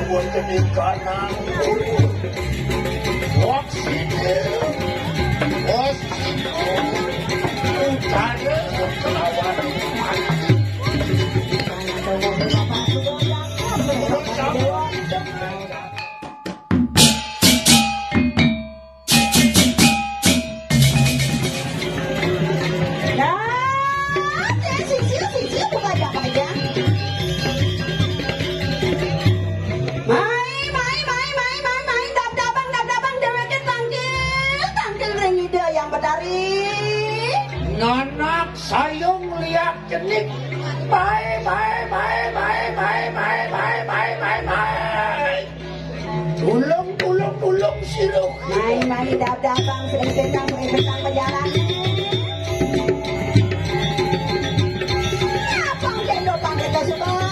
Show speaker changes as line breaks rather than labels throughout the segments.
Wonten kanang utara kelawan nanak sayung liak jenik mai tulung siruh
mai dabang sering-sering betang berjalan apa yang lopang kita semua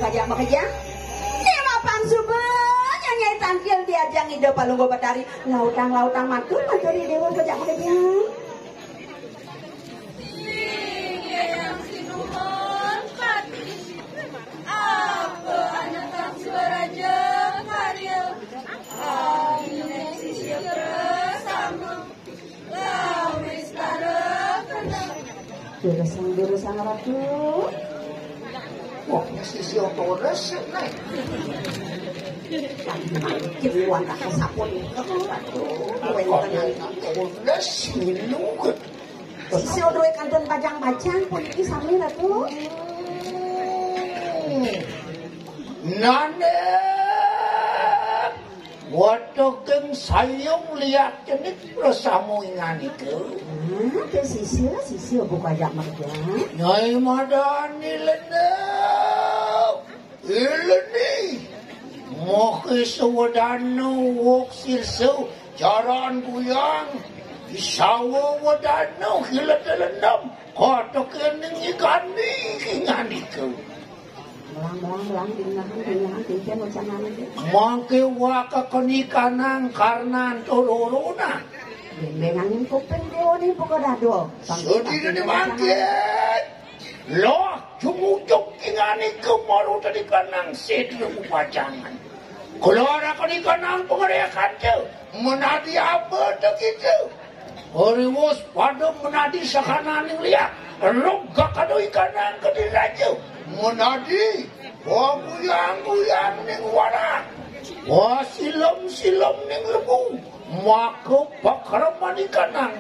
aja makanya dewa pangsuban nyanyi tangkil diajang ide palunggo batari lautang matur maturi dewa kerja makanya
apa anak tangsu raja karya si siapa sama lawis kara kena
jurusan ratu.
wah sisi otores nih
kipuan tak kesapun sisi odoi kanton bajang-bajang pun ini sami ratu
nane watokeng sayung liat jenik bersama ingan itu
ke sisi buka ajak mereka
nyai madani lenau ileni moke sewadano wok sirso jaran kuyang isawa wadano hilat lenam kotoken ikan itu
Melang dingahan tinten wacanan itu.
Mangke waka kenikanang karnan tururuna.
Bengangin kuping dewa ni buka dado.
Sedih ni mangke. Loh, cumucuk ingani kemaru tadi kanang sedih upajangan. Keluar kenikanang pengerekan tu. Menadi apa tu gitu. Horiwos pada menadi sakanan lihat. Roga kado ikanang kediraja. Menadi, wah guyang ning warak, wah silom ning lebu, maka pakraman ikanang.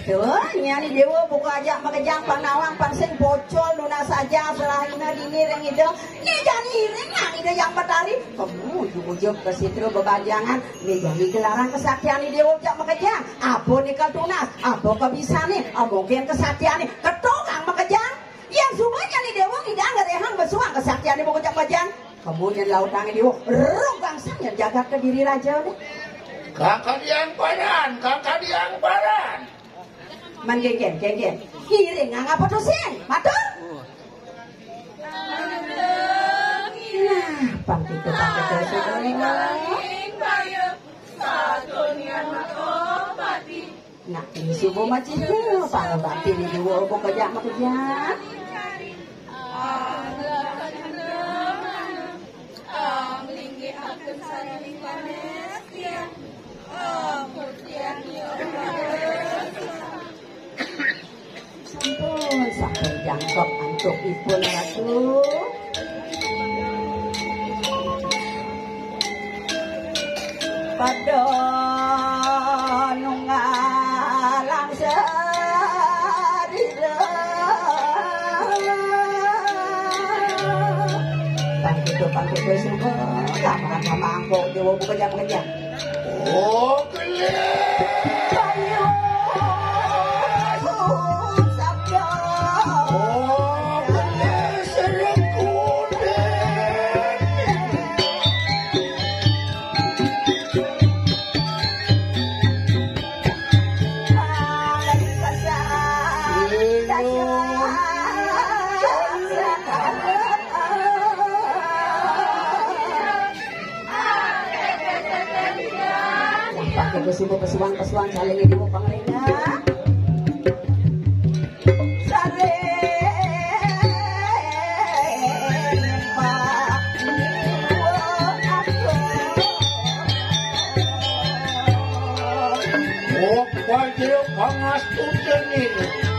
Tuh, nyari dewa buka ajak makejang panawang pansing pocol luna saja selahina dini reng ide, nyejani rengang ide yang batari. Kamu ujuk ke situ bebajangan, nyejani gelarang kesaktian dewa ajak makejang. Apa nih tunas, apa kebisa nih, mungkin kesaktian nih, ketongang makejang. Yang semuanya nih dewa tidak ngerehang bersuang kesaktian di bukit bajang. Kemudian lautan dewa rogang sang jaga ke diri raja nih.
Kakak diang paran.
Man geng. Hiring apa tuh sen? Matur. Nah, pangkit sudah. Nah, ini subuh macam tu. Para batin ni dewa bekerja makerja. Sampun jangkok antuk ipun ratu. Pada nungalang sadira. Pangkit semua. Lama-lama angkok dewa bekerja.
Oh, kelihatan.
kesubuh pesuan saling di pangrena. Sare
Wajib pangastutan ini.